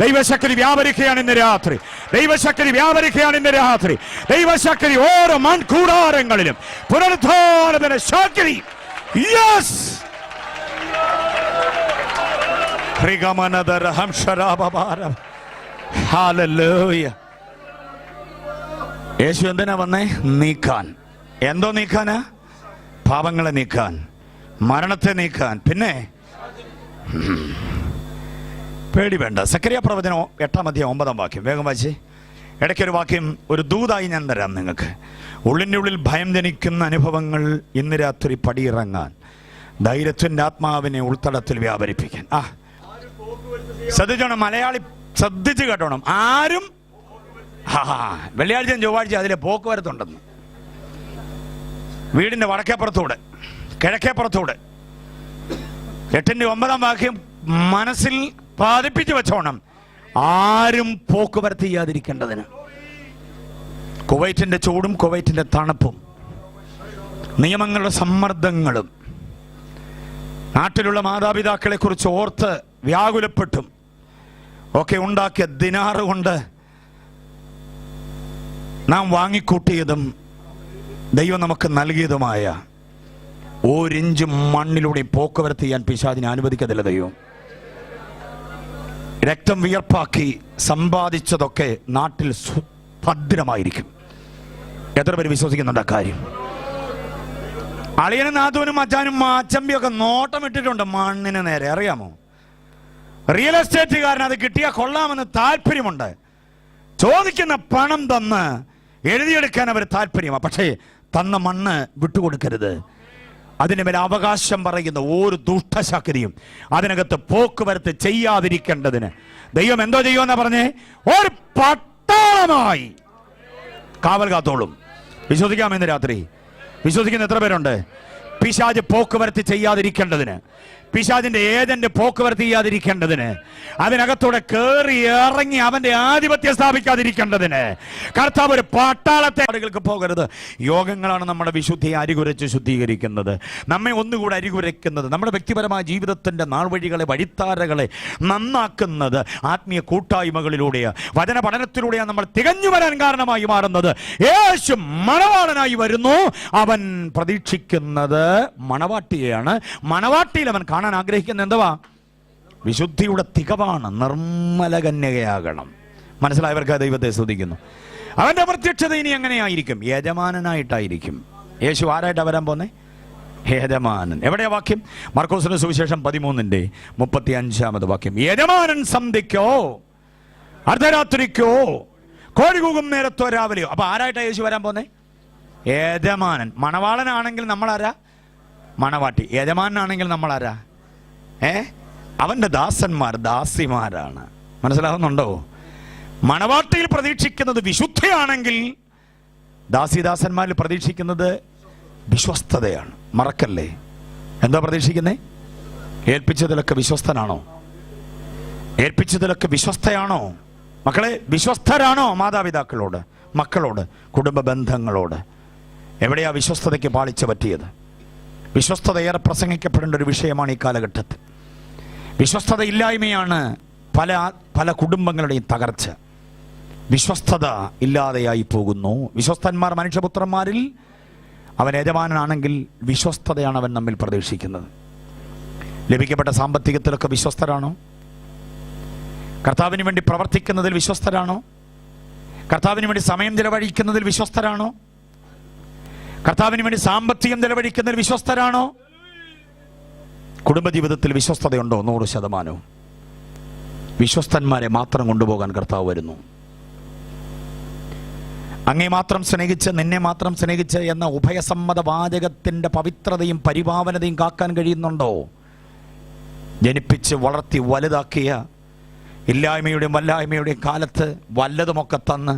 ദൈവശക്തി വ്യാപരിക്കുകയാണ് ഇന്ന് രാത്രി. ദൈവശക്തി വ്യാപരിക്കുകയാണ് ഇന്ന് രാത്രി. ദൈവശക്തി ഓരോ മൺകൂടാരങ്ങളിലും പുനരുദ്ധാനത്തിന്റെ ശക്തി. യെസ്. യേശു എന്തിനാ വന്നേ? നീക്കാൻ. എന്തോ നീക്കാനാ? പാപങ്ങളെ നീക്കാൻ, മരണത്തെ നീക്കാൻ. പിന്നെ പേടി വേണ്ട. സക്കറിയ പ്രവചനം 8:9 വേഗം വായിച്ചേ. ഇടയ്ക്കൊരു വാക്യം, ഒരു ദൂതായി ഞാൻ തരാം നിങ്ങൾക്ക്. ഉള്ളിൻ്റെ ഉള്ളിൽ ഭയം ജനിക്കുന്ന അനുഭവങ്ങൾ ഇന്ന് രാത്രി പടിയിറങ്ങാൻ, ധൈര്യത്തിൻ്റെ ആത്മാവിനെ ഉൾത്തടത്തിൽ വ്യാപരിപ്പിക്കാൻ. ശ്രദ്ധിച്ചോണം, മലയാളി ശ്രദ്ധിച്ച് കേട്ടോണം. ആരും വെള്ളിയാഴ്ചയും ചൊവ്വാഴ്ച അതിലെ പോക്കുവരത്തുണ്ടെന്ന്. വീടിൻ്റെ വടക്കേപ്പുറത്തൂടെ, കിഴക്കേപ്പുറത്തൂടെ. 8:9 വാക്യം മനസ്സിൽ പതിപ്പിച്ചു വെച്ചോണം. ആരും പോക്കുവരത്ത് ചെയ്യാതിരിക്കേണ്ടതിന്. കുവൈറ്റിന്റെ ചൂടും കുവൈറ്റിന്റെ തണുപ്പും നിയമങ്ങളുടെ സമ്മർദ്ദങ്ങളും നാട്ടിലുള്ള മാതാപിതാക്കളെ കുറിച്ച് ഓർത്ത് വ്യാകുലപ്പെട്ടും ഒക്കെ ഉണ്ടാക്കിയ ദിനാറ് കൊണ്ട് നാം വാങ്ങിക്കൂട്ടിയതും ദൈവം നമുക്ക് നൽകിയതുമായ ഒരിഞ്ച് മണ്ണിലൂടെ പോക്കുവരത്ത് ചെയ്യാൻ പിശാചിനെ അനുവദിക്കത്തില്ല ദൈവം. രക്തം വിയർപ്പാക്കി സമ്പാദിച്ചതൊക്കെ നാട്ടിൽ ഭദ്രമായിരിക്കും. എത്ര പേര് വിശ്വസിക്കുന്നുണ്ട് കാര്യം? അളിയനും നാത്തൂനും അച്ഛനും അച്ചമ്പിയൊക്കെ നോട്ടമിട്ടിട്ടുണ്ട് മണ്ണിന് നേരെ. അറിയാമോ? റിയൽ എസ്റ്റേറ്റുകാരൻ അത് കിട്ടിയാൽ കൊള്ളാമെന്ന് താല്പര്യമുണ്ട്. ചോദിക്കുന്ന പണം തന്ന് എഴുതിയെടുക്കാൻ അവർ താല്പര്യമാണ്. പക്ഷേ തന്ന മണ്ണ് വിട്ടുകൊടുക്കരുത്. അതിന് മേൽ അവകാശം പറയുന്ന ഒരു ദുഷ്ടശക്തിയും അതിനകത്ത് പോക്കുവരത്ത് ചെയ്യാതിരിക്കേണ്ടതിന് ദൈവം എന്തോ ചെയ്യുമെന്നാ പറഞ്ഞേ? ഒരു പട്ടാളമായി കാവൽ കാത്തോളും. വിശ്വസിക്കാം? ഇന്ന് രാത്രി വിശ്വസിക്കുന്ന എത്ര പേരുണ്ട്? പിശാച് പോക്കുവരത്ത് ചെയ്യാതിരിക്കേണ്ടതിന്, പിശാചിന്റെ ഏജന്റ് പോക്കുവരത്ത് ചെയ്യാതിരിക്കേണ്ടതിന്, അതിനകത്തൂടെ കയറി ഇറങ്ങി അവന്റെ ആധിപത്യം സ്ഥാപിക്കാതിരിക്കേണ്ടതിന് കർത്താവ് ഒരു പട്ടാളത്തെ ആളുകൾക്ക് പോകരുത്. യോഗങ്ങളാണ് നമ്മുടെ വിശുദ്ധിയെ അരികുരച്ച് ശുദ്ധീകരിക്കുന്നത്, നമ്മെ ഒന്നുകൂടെ അരികുരയ്ക്കുന്നത്, നമ്മുടെ വ്യക്തിപരമായ ജീവിതത്തിന്റെ നാൾവഴികളെ വഴിത്താരകളെ നന്നാക്കുന്നത് ആത്മീയ കൂട്ടായ്മകളിലൂടെയാണ്, വചന പഠനത്തിലൂടെയാണ് നമ്മൾ തികഞ്ഞു വരാൻ കാരണമായി മാറുന്നത്. യേശു മണവാളനായി വരുന്നു. അവൻ പ്രതീക്ഷിക്കുന്നത് മണവാട്ടിയെയാണ്. മണവാട്ടിയിൽ അവൻ കാണാൻ ആഗ്രഹിക്കുന്ന എന്തുവാ? വിശുദ്ധിയുടെ തികവാണ്. നിർമ്മല കന്യകയാകണം. മനസ്സിലായവർക്ക് ദൈവത്തെ സ്തുതിക്കുന്നു. അവന്റെ പ്രത്യക്ഷത ഇനി എങ്ങനെയായിരിക്കും? യജമാനനായിട്ടായിരിക്കും. യേശു ആരായിട്ടാ വരാൻ പോന്നെ? യജമാനൻ. എവിടെയാ വാക്യം? മർക്കോസിന്റെ സുവിശേഷം 13:35 വാക്യം. യജമാനൻ സന്ധ്യയ്ക്കോ അർദ്ധരാത്രിക്കോ കോഴികൂകും നേരത്തോ രാവിലെയോ. അപ്പൊ ആരായിട്ടാ യേശു വരാൻ പോന്നെ? യജമാനൻ. മണവാളനാണെങ്കിൽ നമ്മളാരാ? മണവാട്ടി. യജമാനാണെങ്കിൽ നമ്മളാരാ? അവന്റെ ദാസന്മാർ, ദാസിമാരാണ്. മനസ്സിലാവുന്നുണ്ടോ? മണവാട്ടിയിൽ പ്രതീക്ഷിക്കുന്നത് വിശുദ്ധിയാണെങ്കിൽ ദാസിദാസന്മാരിൽ പ്രതീക്ഷിക്കുന്നത് വിശ്വസ്തതയാണ്. മറക്കല്ലേ. എന്താ പ്രതീക്ഷിക്കുന്നേ? ഏൽപ്പിച്ചതിലൊക്കെ വിശ്വസ്തനാണോ? ഏൽപ്പിച്ചതിലൊക്കെ വിശ്വസ്തയാണോ? മക്കളെ, വിശ്വസ്തരാണോ മാതാപിതാക്കളോട്, മക്കളോട്, കുടുംബ ബന്ധങ്ങളോട്? എവിടെയാ വിശ്വസ്തതയ്ക്ക് പാളിച്ച പറ്റിയത്? വിശ്വസ്തത ഏറെ പ്രസംഗിക്കപ്പെടേണ്ട ഒരു വിഷയമാണ് ഈ കാലഘട്ടത്തിൽ. വിശ്വസ്തത ഇല്ലായ്മയാണ് പല കുടുംബങ്ങളുടെയും തകർച്ച. വിശ്വസ്തത ഇല്ലാതെയായി പോകുന്നു. വിശ്വസ്തന്മാർ മനുഷ്യപുത്രന്മാരിൽ അവൻ യജമാനാണെങ്കിൽ വിശ്വസ്തതയാണ് അവൻ നമ്മിൽ പ്രതീക്ഷിക്കുന്നത്. ലഭിക്കപ്പെട്ട സാമ്പത്തികത്തിലൊക്കെ വിശ്വസ്തരാണോ? കർത്താവിന് വേണ്ടി പ്രവർത്തിക്കുന്നതിൽ വിശ്വസ്തരാണോ? കർത്താവിന് വേണ്ടി സമയം ചെലവഴിക്കുന്നതിൽ വിശ്വസ്തരാണോ? കർത്താവിന് വേണ്ടി സാമ്പത്തികം ചെലവഴിക്കുന്നതിൽ വിശ്വസ്തരാണോ? കുടുംബജീവിതത്തിൽ വിശ്വസ്തതയുണ്ടോ? 100%. വിശ്വസ്തന്മാരെ മാത്രം കൊണ്ടുപോകാൻ കർത്താവ് വരുന്നു. അങ്ങേ മാത്രം സ്നേഹിച്ച്, നിന്നെ മാത്രം സ്നേഹിച്ച് എന്ന ഉഭയസമ്മത വാചകത്തിന്റെ പവിത്രതയും പരിപാവനതയും കാക്കാൻ കഴിയുന്നുണ്ടോ? ജനിപ്പിച്ച് വളർത്തി വലുതാക്കിയ, ഇല്ലായ്മയുടെയും വല്ലായ്മയുടെയും കാലത്ത് വല്ലതുമൊക്കെ തന്ന്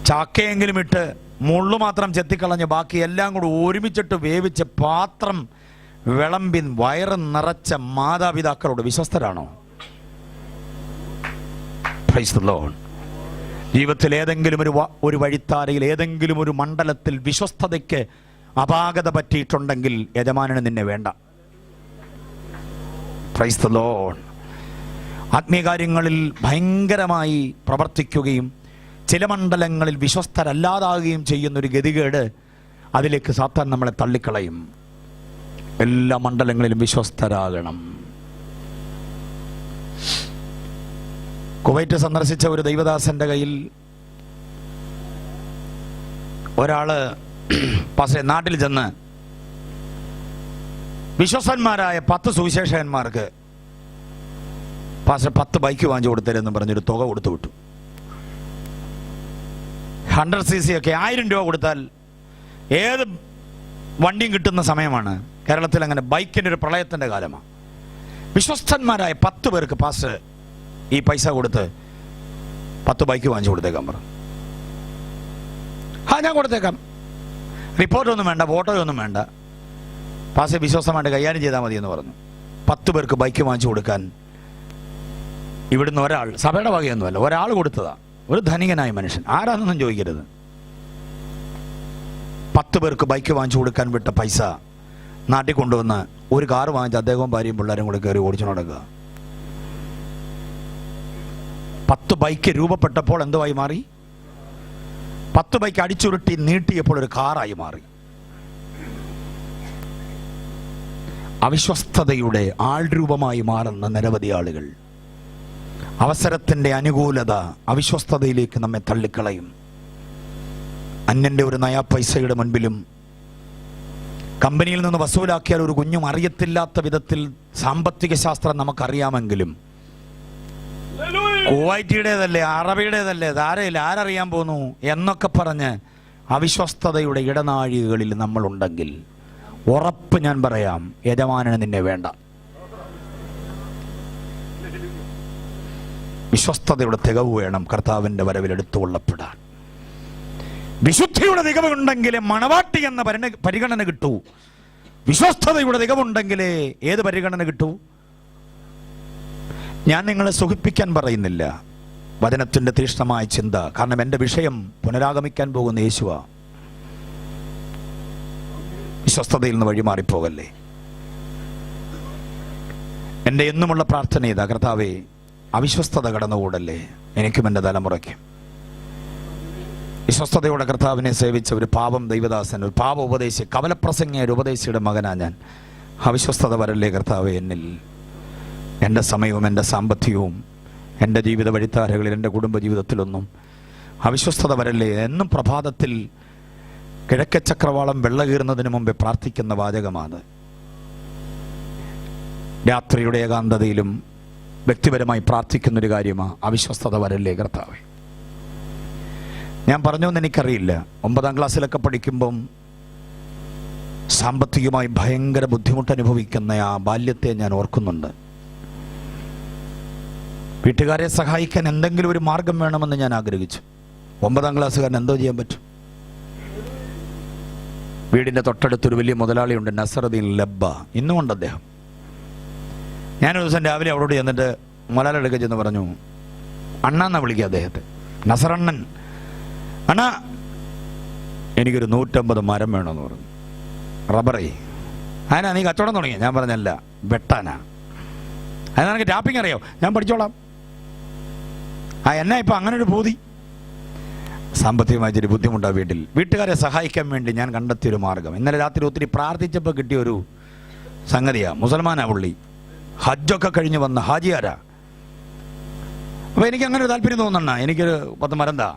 ചാക്കയെങ്കിലും ഇട്ട് മുള്ളു മാത്രം ചെത്തിക്കളഞ്ഞ് ബാക്കി എല്ലാം കൂടി ഒരുമിച്ചിട്ട് വേവിച്ച് പാത്രം വിളമ്പി വയറ് നിറച്ച മാതാപിതാക്കളോട് വിശ്വസ്തരാണോ? Price the Lord. ജീവിതത്തിൽ ഏതെങ്കിലും ഒരു വഴിത്താരയിൽ, ഏതെങ്കിലും ഒരു മണ്ഡലത്തിൽ വിശ്വസ്തതയ്ക്ക് അപാകത പറ്റിയിട്ടുണ്ടെങ്കിൽ യജമാനന് നിന്നെ വേണ്ട. Price the Lord. ആത്മീയകാര്യങ്ങളിൽ ഭയങ്കരമായി പ്രവർത്തിക്കുകയും ചില മണ്ഡലങ്ങളിൽ വിശ്വസ്തരല്ലാതാകുകയും ചെയ്യുന്നൊരു ഗതികേട്, അതിലേക്ക് സാത്താൻ നമ്മളെ തള്ളിക്കളയും. എല്ലാ മണ്ഡലങ്ങളിലും വിശ്വസ്തരാകണം. കുവൈറ്റ് സന്ദർശിച്ച ഒരു ദൈവദാസന്റെ കയ്യിൽ ഒരാള് നാട്ടിൽ ചെന്ന് വിശ്വസ്തന്മാരായ 10 സുവിശേഷകന്മാർക്ക് 10 ബൈക്ക് വാങ്ങിച്ചു കൊടുത്തരെന്ന് പറഞ്ഞൊരു തുക കൊടുത്തു വിട്ടു. 100cc ഒക്കെ 1000 രൂപ കൊടുത്താൽ ഏത് വണ്ടിയും കിട്ടുന്ന സമയമാണ്. കേരളത്തിൽ അങ്ങനെ ബൈക്കിൻ്റെ ഒരു പ്രളയത്തിൻ്റെ കാലമാണ്. വിശ്വസ്തന്മാരായ 10 പേർക്ക് പാസ് ഈ പൈസ കൊടുത്ത് 10 ബൈക്ക് വാങ്ങിച്ചു കൊടുത്തേക്കാൻ പറഞ്ഞു. ഞാൻ കൊടുത്തേക്കാം, റിപ്പോർട്ടൊന്നും വേണ്ട, ഫോട്ടോയൊന്നും വേണ്ട, പാസ് വിശ്വാസമായിട്ട് കൈകാര്യം ചെയ്താൽ മതി എന്ന് പറഞ്ഞു. 10 പേർക്ക് ബൈക്ക് വാങ്ങിച്ചു കൊടുക്കാൻ ഇവിടുന്ന് ഒരാൾ, സഭയുടെ വകയൊന്നുമല്ല, ഒരാൾ കൊടുത്തതാ. ഒരു ധനികനായ മനുഷ്യൻ, ആരാണെന്നൊന്നും ചോദിക്കരുത്. 10 പേർക്ക് ബൈക്ക് വാങ്ങിച്ചു കൊടുക്കാൻ വിട്ട പൈസ നാട്ടിൽ കൊണ്ടുവന്ന് ഒരു കാറ് വാങ്ങിച്ച് അദ്ദേഹവും ഭാര്യയും പിള്ളേരും കൂടെ കയറി ഓടിച്ചു നടക്കുക. 10 ബൈക്ക് രൂപപ്പെട്ടപ്പോൾ എന്തുവായി മാറി? 10 ബൈക്ക് അടിച്ചുരുട്ടി നീട്ടിയപ്പോൾ ഒരു കാറായി മാറി. അവിശ്വസ്തതയുടെ ആൾരൂപമായി മാറുന്ന നിരവധി ആളുകൾ. അവസരത്തിൻ്റെ അനുകൂലത അവിശ്വസ്തതയിലേക്ക് നമ്മെ തള്ളിക്കളയും. അന്യൻ്റെ ഒരു നയാ പൈസയുടെ മുൻപിലും കമ്പനിയിൽ നിന്ന് വസൂലാക്കിയാൽ ഒരു കുഞ്ഞും അറിയത്തില്ലാത്ത വിധത്തിൽ സാമ്പത്തിക ശാസ്ത്രം നമുക്കറിയാമെങ്കിലും കുവൈറ്റിയുടേതല്ലേ, അറബിയുടേതല്ലേ, ധാരയില്ല, ആരറിയാൻ പോന്നു എന്നൊക്കെ പറഞ്ഞ് അവിശ്വസ്തതയുടെ ഇടനാഴികകളിൽ നമ്മളുണ്ടെങ്കിൽ ഉറപ്പ് ഞാൻ പറയാം, യജമാനന് നിന്നെ വേണ്ട. വിശ്വസ്തതയുടെ തികവ് വേണം കർത്താവിൻ്റെ വരവിൽ എടുത്തുകൊള്ളപ്പെടാൻ. വിശുദ്ധിയുടെ തികവുണ്ടെങ്കിലേ മണവാട്ടി എന്ന പരിഗണന കിട്ടൂ. വിശ്വസ്തതയുടെ തികവുണ്ടെങ്കിലേ ഏത് പരിഗണന കിട്ടൂ? ഞാൻ നിങ്ങളെ സുഖിപ്പിക്കാൻ പറയുന്നില്ല, വചനത്തിൻ്റെ തീക്ഷ്ണമായ ചിന്ത. കാരണം എൻ്റെ വിഷയം പുനരാഗമിക്കാൻ പോകുന്ന യേശുവാ. വിശ്വസ്തതയിൽ നിന്ന് വഴിമാറിപ്പോകല്ലേ. എൻ്റെ എന്നുമുള്ള പ്രാർത്ഥന ഇതാ, കർത്താവേ, അവിശ്വസ്തത കടന്നുകൂടല്ലേ എനിക്കും എൻ്റെ തലമുറയ്ക്കും. വിശ്വസ്തതയോടെ കർത്താവിനെ സേവിച്ച ഒരു പാപം ദൈവദാസൻ, ഒരു പാപ ഉപദേശി, കവലപ്രസംഗിയ ഒരു ഉപദേശിയുടെ മകനാ ഞാൻ. അവിശ്വസ്തത വരല്ലേ കർത്താവേ എന്നിൽ. എൻ്റെ സമയവും എൻ്റെ സാമ്പത്തികവും എൻ്റെ ജീവിത വഴിത്താരകളിൽ, എൻ്റെ കുടുംബജീവിതത്തിലൊന്നും അവിശ്വസ്തത വരല്ലേ. എന്നും പ്രഭാതത്തിൽ കിഴക്കേ ചക്രവാളം വെള്ളകീറുന്നതിന് മുമ്പേ പ്രാർത്ഥിക്കുന്ന വാചകമാണ്. രാത്രിയുടെ ഏകാന്തതയിലും വ്യക്തിപരമായി പ്രാർത്ഥിക്കുന്നൊരു കാര്യമാണ്, അവിശ്വസ്തത വരല്ലേ കർത്താവേ. ഞാൻ പറഞ്ഞോന്ന് എനിക്കറിയില്ല, 9ാം ക്ലാസ്സിലൊക്കെ പഠിക്കുമ്പം സാമ്പത്തികമായി ഭയങ്കര ബുദ്ധിമുട്ട് അനുഭവിക്കുന്ന ആ ബാല്യത്തെ ഞാൻ ഓർക്കുന്നുണ്ട്. വീട്ടുകാരെ സഹായിക്കാൻ എന്തെങ്കിലും ഒരു മാർഗം വേണമെന്ന് ഞാൻ ആഗ്രഹിച്ചു. 9ാം ക്ലാസ്സുകാരൻ എന്തോ ചെയ്യാൻ പറ്റും? വീടിൻ്റെ തൊട്ടടുത്തൊരു വലിയ മുതലാളിയുണ്ട്, നസറുദ്ദീൻ ലബ്ബ, ഇന്നുമുണ്ട് അദ്ദേഹം. ഞാനൊരു ദിവസം രാവിലെ അവരോട് ചെന്നിട്ട് മുതലാളിയെടുക്കുക ചെന്ന് പറഞ്ഞു, അണ്ണാന്നാ വിളിക്കുക അദ്ദേഹത്തെ, നസറണ്ണൻ, അണ്ണാ എനിക്കൊരു 150 മരം വേണമെന്ന് പറഞ്ഞു. റബ്ബറേ. അതിനാ നീ കച്ചവടം തുടങ്ങിയ? ഞാൻ പറഞ്ഞല്ല, വെട്ടാനാ. അതിനാ എനിക്ക് ടാപ്പിംഗ് അറിയാം, ഞാൻ പഠിച്ചോളാം. എന്നാ ഇപ്പം അങ്ങനെ ഒരു ഭൂതി. സാമ്പത്തികമായി ഇച്ചിരി ബുദ്ധിമുട്ടാണ് വീട്ടിൽ. വീട്ടുകാരെ സഹായിക്കാൻ വേണ്ടി ഞാൻ കണ്ടെത്തിയൊരു മാർഗം, ഇന്നലെ രാത്രി ഒത്തിരി പ്രാർത്ഥിച്ചപ്പോൾ കിട്ടിയൊരു സംഗതിയാ. മുസൽമാനാ പുള്ളി, ഹജ്ജൊക്കെ കഴിഞ്ഞ് വന്ന ഹാജിയാരാ. അപ്പോൾ എനിക്ക് അങ്ങനെ ഒരു താല്പര്യം തോന്നണ, എനിക്കൊരു 10 മരം താ.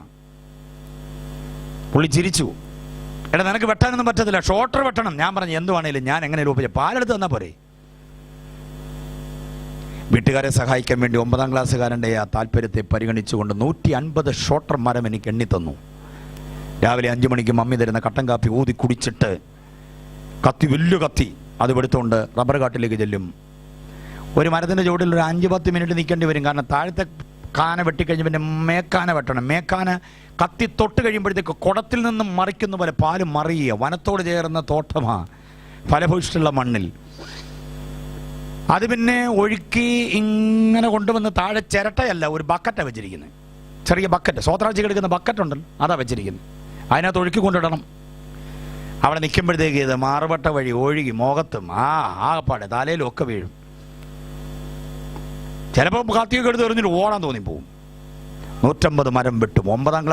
പുള്ളി ചിരിച്ചു, എടാ നിനക്ക് വെട്ടാനൊന്നും പറ്റത്തില്ല, ഷോർട്ടർ വെട്ടണം. ഞാൻ പറഞ്ഞു എന്തുവാണേലും ഞാൻ എങ്ങനെ രൂപ പാലെടുത്ത് തന്നാൽ പോരെ. വീട്ടുകാരെ സഹായിക്കാൻ വേണ്ടി 9ാം ക്ലാസ്സുകാരൻ്റെ ആ താല്പര്യത്തെ പരിഗണിച്ചുകൊണ്ട് 150 ഷോർട്ടർ മരം എനിക്ക് എണ്ണിത്തന്നു. രാവിലെ 5 മണിക്ക് മമ്മി തരുന്ന കട്ടൻ കാപ്പി ഊതി കുടിച്ചിട്ട് കത്തി, വലിയ കത്തി, അത് എടുത്തുകൊണ്ട് റബ്ബർ കാട്ടിലേക്ക് ചെല്ലും. ഒരു മരത്തിൻ്റെ ചുവട്ടിൽ ഒരു 5-10 മിനിറ്റ് നിൽക്കേണ്ടി വരും. കാരണം താഴത്തെ കാന വെട്ടിക്കഴിഞ്ഞ് പിന്നെ മേക്കാന വെട്ടണം. മേക്കാന കത്തി തൊട്ട് കഴിയുമ്പോഴത്തേക്ക് കുടത്തിൽ നിന്നും മറിക്കുന്ന പോലെ പാല് മറിയുക. വനത്തോട് ചേർന്ന തോട്ടമാണ്, ഫലഭൂയിഷ്ഠമുള്ള മണ്ണിൽ. അത് പിന്നെ ഒഴുക്കി ഇങ്ങനെ കൊണ്ടുവന്ന് താഴെ ചിരട്ടയല്ല, ഒരു ബക്കറ്റാണ് വെച്ചിരിക്കുന്നത്. ചെറിയ ബക്കറ്റ്, സ്വത്രാഴ്ച എടുക്കുന്ന ബക്കറ്റ് ഉണ്ടല്ലോ, അതാ വെച്ചിരിക്കുന്നത്. അതിനകത്ത് ഒഴുക്കി കൊണ്ടിടണം. അവിടെ നിൽക്കുമ്പോഴത്തേക്ക് ഇത് മാറുപട്ട വഴി ഒഴുകി മുഖത്തും ആകപ്പാടെ തലയിലും ഒക്കെ വീഴും. ചിലപ്പോൾ കത്തിയൊക്കെ എടുത്ത് എറിഞ്ഞിട്ട് ഓടാൻ തോന്നിപ്പോവും. 150 മരം വെട്ടും. 9ാം ക്ലാസ്